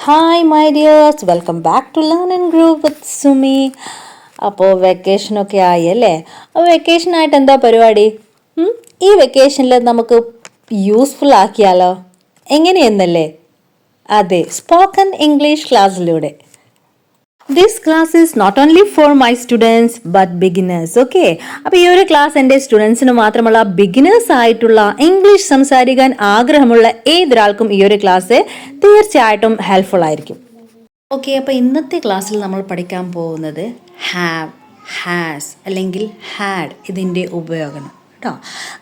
Hi my dears, welcome back to learn and grow with Sumi. അപ്പോൾ വെക്കേഷനൊക്കെ ആയി അല്ലേ? അപ്പോൾ വെക്കേഷനായിട്ട് എന്താ പരിപാടി? ഈ വെക്കേഷനിൽ നമുക്ക് യൂസ്ഫുൾ ആക്കിയാലോ? എങ്ങനെയെന്നല്ലേ? അതെ, സ്പോക്കൺ ഇംഗ്ലീഷ് ക്ലാസ്സിലൂടെ. This class is not only for my students but beginners. Okay, അപ്പോൾ ഈ ഒരു ക്ലാസ് എൻ്റെ സ്റ്റുഡൻസിന് മാത്രമല്ല, ബിഗിനേഴ്സ് ആയിട്ടുള്ള ഇംഗ്ലീഷ് സംസാരിക്കാൻ ആഗ്രഹമുള്ള ഏതൊരാൾക്കും ഈ ഒരു ക്ലാസ് തീർച്ചയായിട്ടും ഹെൽപ്ഫുൾ ആയിരിക്കും. ഓക്കെ, അപ്പോൾ ഇന്നത്തെ ക്ലാസ്സിൽ നമ്മൾ പഠിക്കാൻ പോകുന്നത് ഹാവ്, ഹാസ് അല്ലെങ്കിൽ ഹാഡ് ഇതിൻ്റെ ഉപയോഗം കേട്ടോ.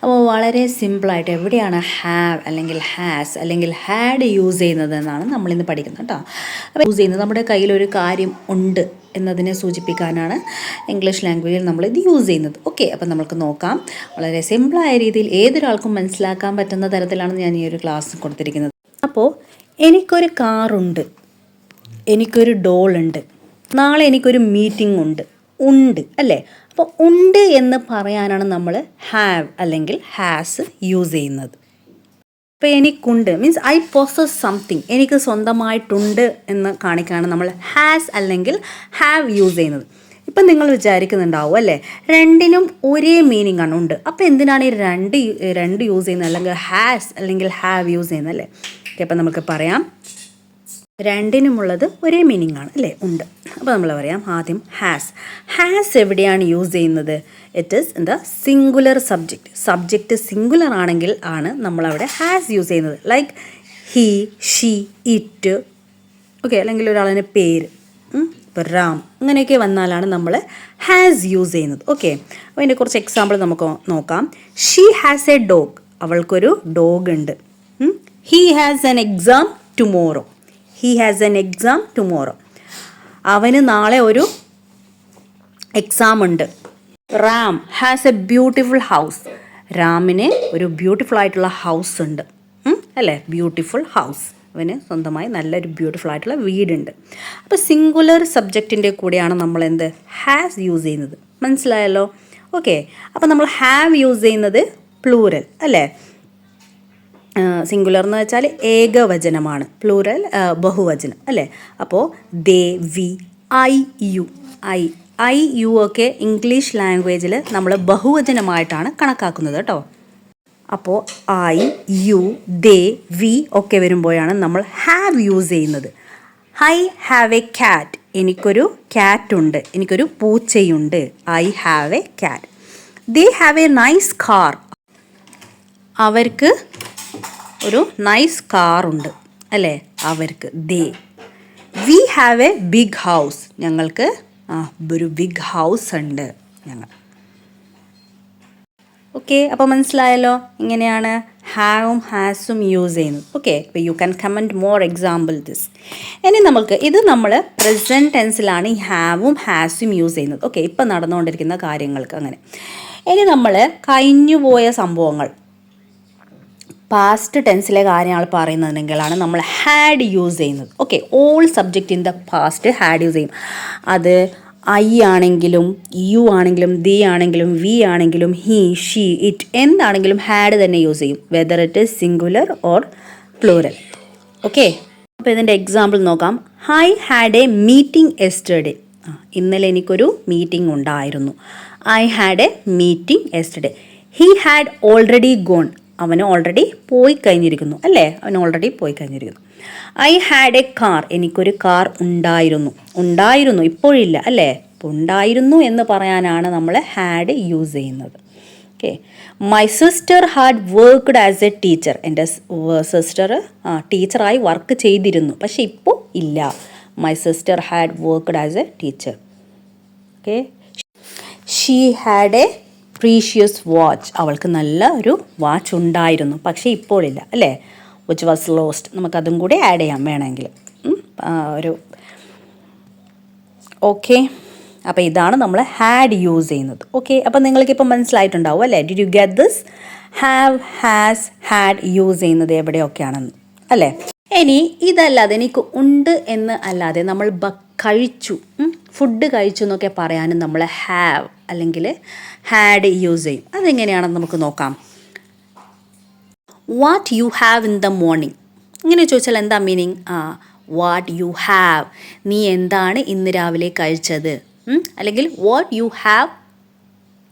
അപ്പോൾ വളരെ സിമ്പിളായിട്ട് എവിടെയാണ് ഹാവ് അല്ലെങ്കിൽ ഹാസ് അല്ലെങ്കിൽ ഹാഡ് യൂസ് ചെയ്യുന്നത് എന്നാണ് നമ്മളിന്ന് പഠിക്കുന്നത് കേട്ടോ. അപ്പോൾ യൂസ് ചെയ്യുന്നത് നമ്മുടെ കയ്യിലൊരു കാര്യം ഉണ്ട് എന്നതിനെ സൂചിപ്പിക്കാനാണ് ഇംഗ്ലീഷ് ലാംഗ്വേജിൽ നമ്മളിത് യൂസ് ചെയ്യുന്നത്. ഓക്കെ, അപ്പോൾ നമുക്ക് നോക്കാം. വളരെ സിമ്പിളായ രീതിയിൽ ഏതൊരാൾക്കും മനസ്സിലാക്കാൻ പറ്റുന്ന തരത്തിലാണ് ഞാൻ ഈ ഒരു ക്ലാസ് കൊടുത്തിരിക്കുന്നത്. അപ്പോൾ എനിക്കൊരു കാറുണ്ട്, എനിക്കൊരു ഡോളുണ്ട്, നാളെ എനിക്കൊരു മീറ്റിംഗ് ഉണ്ട് അല്ലേ? അപ്പോൾ ഉണ്ട് എന്ന് പറയാനാണ് നമ്മൾ ഹാവ് അല്ലെങ്കിൽ ഹാസ് യൂസ് ചെയ്യുന്നത്. ഇപ്പോൾ എനിക്കുണ്ട് മീൻസ് ഐ പൊസസ് സംതിങ്, എനിക്ക് സ്വന്തമായിട്ടുണ്ട് എന്ന് കാണിക്കാനാണ് നമ്മൾ ഹാസ് അല്ലെങ്കിൽ ഹാവ് യൂസ് ചെയ്യുന്നത്. ഇപ്പം നിങ്ങൾ വിചാരിക്കുന്നുണ്ടാവും അല്ലേ, രണ്ടിനും ഒരേ മീനിങ് ആണ് ഉണ്ട്. അപ്പോൾ എന്തിനാണ് ഈ രണ്ട് യൂസ് ചെയ്യുന്നത് അല്ലെങ്കിൽ ഹാസ് അല്ലെങ്കിൽ ഹാവ് യൂസ് ചെയ്യുന്നത് അല്ലേ? ഓക്കെ, അപ്പം നമുക്ക് പറയാം രണ്ടിനുമുള്ളത് ഒരേ മീനിങ് ആണ് അല്ലേ, ഉണ്ട്. അപ്പോൾ നമ്മൾ പറയാം ആദ്യം ഹാസ് എവിടെയാണ് യൂസ് ചെയ്യുന്നത്? It is in the singular subject singular ആണെങ്കിൽ ആണ് നമ്മളവിടെ ഹാസ് യൂസ് ചെയ്യുന്നത്. Like he, she, it, okay, അല്ലെങ്കിൽ ഒരാളിൻ്റെ പേര്, ഇപ്പോൾ റാം, അങ്ങനെയൊക്കെ വന്നാലാണ് നമ്മൾ ഹാസ് യൂസ് ചെയ്യുന്നത്. ഓക്കെ, അപ്പോൾ അതിൻ്റെ കുറച്ച് എക്സാമ്പിൾ നമുക്ക് നോക്കാം. ഷീ ഹാസ് എ ഡോഗ്, അവൾക്കൊരു ഡോഗ് ഉണ്ട്. He has an exam tomorrow, he has an exam tomorrow, അവന് നാളെ ഒരു എക്സാം ഉണ്ട്. Ram has a beautiful house, റാമിന് ഒരു ബ്യൂട്ടിഫുൾ ആയിട്ടുള്ള ഹൗസ് ഉണ്ട് അല്ലേ, ബ്യൂട്ടിഫുൾ ഹൗസ്, അവന് സ്വന്തമായി നല്ലൊരു ബ്യൂട്ടിഫുൾ ആയിട്ടുള്ള വീടുണ്ട്. അപ്പോൾ സിംഗുലർ സബ്ജക്റ്റിൻ്റെ കൂടെയാണ് നമ്മൾ എന്ത് ഹാസ് യൂസ് ചെയ്യുന്നത്. മനസ്സിലായല്ലോ? ഓക്കെ, അപ്പോൾ നമ്മൾ ഹാവ് യൂസ് ചെയ്യുന്നത് പ്ലൂരൽ അല്ലേ. സിംഗുലർ എന്ന് വെച്ചാൽ ഏകവചനമാണ്, പ്ലൂറൽ ബഹുവചനം അല്ലേ. അപ്പോൾ ദേ, വി, ഐ യു ഒക്കെ ഇംഗ്ലീഷ് ലാംഗ്വേജിൽ നമ്മൾ ബഹുവചനമായിട്ടാണ് കണക്കാക്കുന്നത് കേട്ടോ. അപ്പോൾ ഐ, യു, ദേ, വി ഒക്കെ വരുമ്പോഴാണ് നമ്മൾ ഹാവ് യൂസ് ചെയ്യുന്നത്. ഐ ഹാവ് എ ക്യാറ്റ്, എനിക്കൊരു ക്യാറ്റുണ്ട്, എനിക്കൊരു പൂച്ചയുണ്ട്. I have a cat. They have a nice car, അവർക്ക് ഒരു നൈസ് കാറുണ്ട് അല്ലേ, അവർക്ക്. They. We have a big house, ഞങ്ങൾക്ക് ഒരു ബിഗ് ഹൗസ് ഉണ്ട് ഞങ്ങൾ. ഓക്കെ, അപ്പോൾ മനസ്സിലായല്ലോ ഇങ്ങനെയാണ് ഹാവും ഹാസും യൂസ് ചെയ്യുന്നത്. ഓക്കെ, അപ്പോൾ you can comment more example this. ഇനി ഇത് നമ്മൾ പ്രസൻറ്റ് ടെൻസിലാണ് ഈ ഹാവും ഹാസും യൂസ് ചെയ്യുന്നത്. ഓക്കെ, ഇപ്പം നടന്നുകൊണ്ടിരിക്കുന്ന കാര്യങ്ങൾക്ക് അങ്ങനെ. ഇനി നമ്മൾ കഴിഞ്ഞുപോയ സംഭവങ്ങൾ പാസ്റ്റ് ടെൻസിലെ കാര്യങ്ങൾ പറയുന്നതെങ്കിലാണ് നമ്മൾ ഹാഡ് യൂസ് ചെയ്യുന്നത്. Okay, all subject in the past had use ചെയ്യും. അത് ഐ ആണെങ്കിലും യു ആണെങ്കിലും ദി ആണെങ്കിലും വി ആണെങ്കിലും ഹി, ഷീ, ഇറ്റ് എന്താണെങ്കിലും ഹാഡ് തന്നെ യൂസ് ചെയ്യും, whether it is singular or plural. Okay, അപ്പോൾ ഇതിൻ്റെ എക്സാമ്പിൾ നോക്കാം. I had a meeting yesterday, ഇന്നലെ എനിക്കൊരു മീറ്റിംഗ് ഉണ്ടായിരുന്നു. I had a meeting yesterday. He had already gone, അവന് ഓൾറെഡി പോയി കഴിഞ്ഞിരിക്കുന്നു അല്ലേ, അവന് ഓൾറെഡി പോയി കഴിഞ്ഞിരിക്കുന്നു. ഐ ഹാഡ് എ കാർ, എനിക്കൊരു കാർ ഉണ്ടായിരുന്നു ഇപ്പോഴില്ല അല്ലേ. അപ്പോൾ ഉണ്ടായിരുന്നു എന്ന് പറയാനാണ് നമ്മൾ ഹാഡ് യൂസ് ചെയ്യുന്നത്. Okay, my sister had worked as A teacher, എൻ്റെ സിസ്റ്റർ ടീച്ചറായി വർക്ക് ചെയ്തിരുന്നു, പക്ഷെ ഇപ്പോൾ ഇല്ല. My sister had worked as A teacher. Okay, she had A precious watch, അവൾക്ക് നല്ല ഒരു വാച്ച് ഉണ്ടായിരുന്നു, പക്ഷേ ഇപ്പോൾ ഇല്ല അല്ലേ. വിച്ച് വാസ് ലോസ്റ്റ്, നമുക്കതും കൂടി ആഡ് ചെയ്യാം വേണമെങ്കിൽ ഒരു. ഓക്കെ, അപ്പോൾ ഇതാണ് നമ്മൾ ഹാഡ് യൂസ് ചെയ്യുന്നത്. ഓക്കെ, അപ്പോൾ നിങ്ങൾക്കിപ്പോൾ മനസ്സിലായിട്ടുണ്ടാവും അല്ലേ. Did you get this? Have, has, had use ചെയ്യുന്നത് എവിടെയൊക്കെയാണെന്ന് അല്ലേ. ഇനി ഇതല്ലാതെ എനിക്ക് ഉണ്ട് എന്ന് അല്ലാതെ നമ്മൾ കഴിച്ചു, ഫുഡ് കഴിച്ചു എന്നൊക്കെ പറയാനും നമ്മൾ ഹാവ് അല്ലെങ്കിൽ ഹാഡ് യൂസ് ചെയ്യും. അതെങ്ങനെയാണെന്ന് നമുക്ക് നോക്കാം. What you have in the morning, ഇങ്ങനെ ചോദിച്ചാൽ എന്താ മീനിങ്? വാട്ട് യു ഹാവ്, നീ എന്താണ് ഇന്ന് രാവിലെ കഴിച്ചത്. അല്ലെങ്കിൽ what you have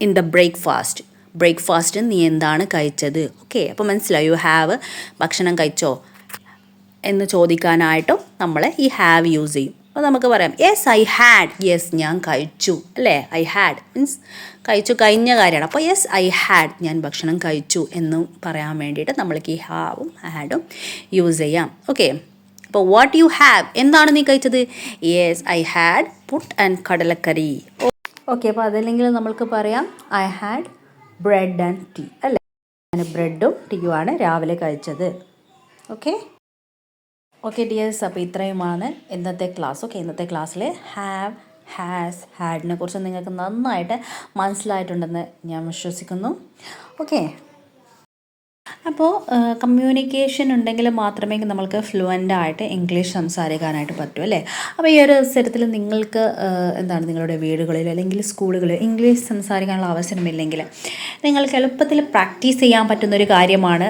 in the breakfast നീ എന്താണ് കഴിച്ചത്. ഓക്കെ, അപ്പോൾ മനസ്സിലായി. യു ഹാവ് ഭക്ഷണം കഴിച്ചോ എന്ന് ചോദിക്കാനായിട്ടും നമ്മൾ ഈ ഹാവ് യൂസ് ചെയ്യും. അപ്പോൾ നമുക്ക് പറയാം യെസ് ഐ ഹാഡ്, യെസ് ഞാൻ കഴിച്ചു അല്ലേ. ഐ ഹാഡ് മീൻസ് കഴിച്ചു, കഴിഞ്ഞ കാര്യമാണ്. അപ്പോൾ യെസ് ഐ ഹാഡ്, ഞാൻ ഭക്ഷണം കഴിച്ചു എന്ന് പറയാൻ വേണ്ടിയിട്ട് നമ്മൾക്ക് ഈ ഹാവും ഹാഡും യൂസ് ചെയ്യാം. ഓക്കെ, അപ്പോൾ വാട്ട് യു ഹാവ്, എന്താണ് നീ കഴിച്ചത്. Yes I had puttu and kadalakkari. Okay, അപ്പോൾ അതല്ലെങ്കിൽ നമ്മൾക്ക് പറയാം I had bread and tea അല്ലേ. ഞാൻ ബ്രെഡും ടീയുമാണ് രാവിലെ കഴിച്ചത്. ഓക്കെ ഡിയേഴ്സ്, അപ്പോൾ ഇത്രയുമാണ് ഇന്നത്തെ ക്ലാസ്. ഓക്കെ, ഇന്നത്തെ ക്ലാസ്സിൽ ഹാവ്, ഹാസ്, ഹാഡിനെ കുറിച്ച് നിങ്ങൾക്ക് നന്നായിട്ട് മനസ്സിലായിട്ടുണ്ടെന്ന് ഞാൻ വിശ്വസിക്കുന്നു. ഓക്കെ, അപ്പോൾ കമ്മ്യൂണിക്കേഷൻ ഉണ്ടെങ്കിൽ മാത്രമേ നമ്മൾക്ക് ഫ്ലുവൻ്റായിട്ട് ഇംഗ്ലീഷ് സംസാരിക്കാനായിട്ട് പറ്റൂ അല്ലേ. അപ്പോൾ ഈ ഒരു അവസരത്തിൽ നിങ്ങൾക്ക് നിങ്ങളുടെ വീടുകളിൽ അല്ലെങ്കിൽ സ്കൂളുകളിൽ ഇംഗ്ലീഷ് സംസാരിക്കാനുള്ള അവസരമില്ലെങ്കിൽ നിങ്ങൾക്ക് എളുപ്പത്തിൽ പ്രാക്ടീസ് ചെയ്യാൻ പറ്റുന്നൊരു കാര്യമാണ്.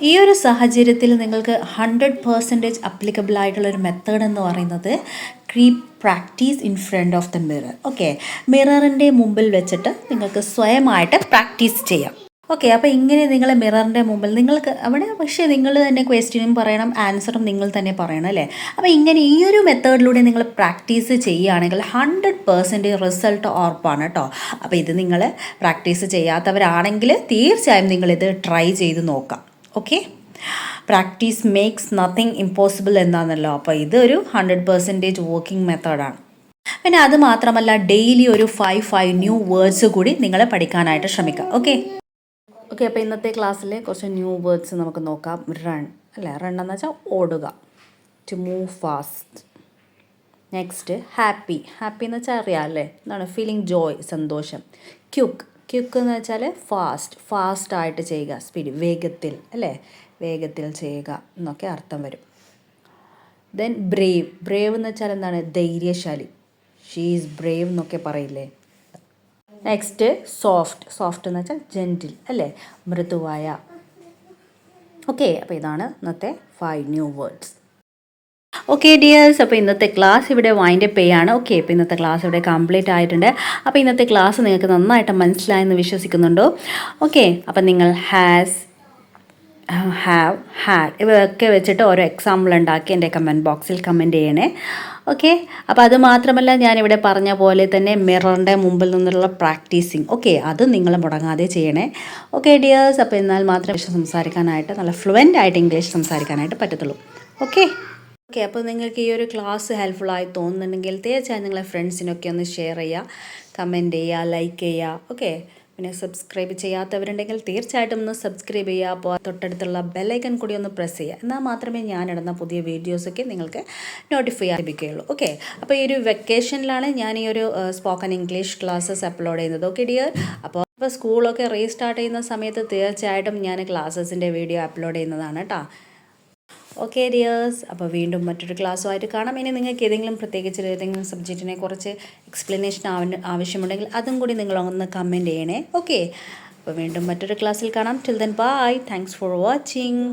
ഈ ഒരു സാഹചര്യത്തിൽ നിങ്ങൾക്ക് 100% അപ്ലിക്കബിൾ ആയിട്ടുള്ളൊരു മെത്തേഡ് എന്ന് പറയുന്നത് practice in front of the mirror. Okay, മിററിൻ്റെ മുമ്പിൽ വെച്ചിട്ട് നിങ്ങൾക്ക് സ്വയമായിട്ട് പ്രാക്ടീസ് ചെയ്യാം. ഓക്കെ, അപ്പോൾ ഇങ്ങനെ നിങ്ങൾ മിററിൻ്റെ മുമ്പിൽ നിങ്ങൾക്ക് അവിടെ പക്ഷേ നിങ്ങൾ തന്നെ ക്വസ്റ്റ്യനും പറയണം, ആൻസറും നിങ്ങൾ തന്നെ പറയണം അല്ലേ. അപ്പോൾ ഇങ്ങനെ ഈ ഒരു മെത്തേഡിലൂടെ നിങ്ങൾ പ്രാക്ടീസ് ചെയ്യുകയാണെങ്കിൽ 100% റിസൾട്ട് ഉറപ്പാണ് കേട്ടോ. അപ്പോൾ ഇത് നിങ്ങൾ പ്രാക്ടീസ് ചെയ്യാത്തവരാണെങ്കിൽ തീർച്ചയായും നിങ്ങളിത് ട്രൈ ചെയ്ത് നോക്കാം. Okay, practice makes nothing impossible എന്നാണല്ലോ. അപ്പോൾ ഇതൊരു 100% വർക്കിംഗ് മെത്തേഡാണ്. പിന്നെ അത് മാത്രമല്ല ഡെയിലി ഒരു 5 ന്യൂ വേർഡ്സ് കൂടി നിങ്ങൾ പഠിക്കാനായിട്ട് ശ്രമിക്കുക. ഓക്കെ, അപ്പോൾ ഇന്നത്തെ ക്ലാസ്സിൽ കുറച്ച് ന്യൂ വേർഡ്സ് നമുക്ക് നോക്കാം. റൺ അല്ലേ, റൺ എന്ന് വെച്ചാൽ ഓടുക, to move fast. Next happy എന്ന് വെച്ചാൽ അറിയാം അല്ലേ, എന്താണ് ഫീലിംഗ് ജോയ്, സന്തോഷം. ക്യുക്ക് എന്ന് വെച്ചാൽ ഫാസ്റ്റായിട്ട് ചെയ്യുക, സ്പീഡ്, വേഗത്തിൽ ചെയ്യുക എന്നൊക്കെ അർത്ഥം വരും. ദെൻ ബ്രേവ് എന്ന് വെച്ചാൽ എന്താണ്, ധൈര്യശാലി, ഷീ ഈസ് ബ്രേവ് എന്നൊക്കെ പറയില്ലേ. നെക്സ്റ്റ് സോഫ്റ്റ് എന്ന് വെച്ചാൽ ജെൻറ്റിൽ അല്ലേ, മൃദുവായ. ഓക്കെ, അപ്പോൾ ഇതാണ് ഇന്നത്തെ 5 ന്യൂ വേർഡ്സ്. ഓക്കെ ഡിയേഴ്സ്, അപ്പോൾ ഇന്നത്തെ ക്ലാസ് ഇവിടെ വൈൻഡപ്പ് ചെയ്യാണ്. ഓക്കെ, അപ്പോൾ ഇന്നത്തെ ക്ലാസ് ഇവിടെ കംപ്ലീറ്റ് ആയിട്ടുണ്ട്. അപ്പോൾ ഇന്നത്തെ ക്ലാസ് നിങ്ങൾക്ക് നന്നായിട്ട് മനസ്സിലായെന്ന് വിശ്വസിക്കുന്നുണ്ടോ. ഓക്കെ, അപ്പോൾ നിങ്ങൾ ഹാസ്, ഹാവ്, ഹാഡ് ഇവയൊക്കെ വെച്ചിട്ട് ഓരോ എക്സാമ്പിൾ ഉണ്ടാക്കി എൻ്റെ കമൻറ്റ് ബോക്സിൽ കമൻറ്റ് ചെയ്യണേ. ഓക്കെ, അപ്പോൾ അത് മാത്രമല്ല ഞാനിവിടെ പറഞ്ഞ പോലെ തന്നെ മിററിൻ്റെ മുമ്പിൽ നിന്നുള്ള പ്രാക്ടീസിങ്, ഓക്കെ, അത് നിങ്ങൾ മുടങ്ങാതെ ചെയ്യണേ. ഓക്കെ ഡിയേഴ്സ്, അപ്പോൾ എന്നാൽ മാത്രമേ സംസാരിക്കാനായിട്ട് നല്ല ഫ്ലുവൻ്റ് ആയിട്ട് ഇംഗ്ലീഷ് സംസാരിക്കാനായിട്ട് പറ്റത്തുള്ളൂ. ഓക്കെ, അപ്പോൾ നിങ്ങൾക്ക് ഈ ഒരു ക്ലാസ് ഹെൽപ്ഫുള്ളായി തോന്നുന്നുണ്ടെങ്കിൽ തീർച്ചയായും നിങ്ങളെ ഫ്രണ്ട്സിനൊക്കെ ഒന്ന് ഷെയർ ചെയ്യുക, കമൻറ്റ് ചെയ്യുക, ലൈക്ക് ചെയ്യുക. ഓക്കെ, പിന്നെ സബ്സ്ക്രൈബ് ചെയ്യാത്തവരുണ്ടെങ്കിൽ തീർച്ചയായിട്ടും ഒന്ന് സബ്സ്ക്രൈബ് ചെയ്യുക. അപ്പോൾ തൊട്ടടുത്തുള്ള ബെല്ലൈക്കൺ കൂടി ഒന്ന് പ്രസ് ചെയ്യുക. എന്നാൽ മാത്രമേ ഞാനിടുന്ന പുതിയ വീഡിയോസൊക്കെ നിങ്ങൾക്ക് നോട്ടിഫൈ ലഭിക്കുകയുള്ളൂ. ഓക്കെ, അപ്പോൾ ഈ ഒരു വെക്കേഷനിലാണ് ഞാൻ ഈ ഒരു സ്പോക്കൺ ഇംഗ്ലീഷ് ക്ലാസ്സസ് അപ്ലോഡ് ചെയ്യുന്നത്. ഓക്കെ ഡിയർ, അപ്പോൾ സ്കൂളൊക്കെ റീസ്റ്റാർട്ട് ചെയ്യുന്ന സമയത്ത് തീർച്ചയായിട്ടും ഞാൻ ക്ലാസ്സസിൻ്റെ വീഡിയോ അപ്ലോഡ് ചെയ്യുന്നതാണ് കേട്ടോ. ഓക്കെ ഡിയേഴ്സ്, അപ്പോൾ വീണ്ടും മറ്റൊരു ക്ലാസ്സുമായിട്ട് കാണാം. ഇനി നിങ്ങൾക്ക് ഏതെങ്കിലും സബ്ജക്റ്റിനെ കുറിച്ച് എക്സ്പ്ലനേഷൻ ആവശ്യമുണ്ടെങ്കിൽ അതും കൂടി നിങ്ങളൊന്ന് കമൻറ്റ് ചെയ്യണേ. ഓക്കെ, അപ്പോൾ വീണ്ടും മറ്റൊരു ക്ലാസ്സിൽ കാണാം. Till then bye, thanks for watching.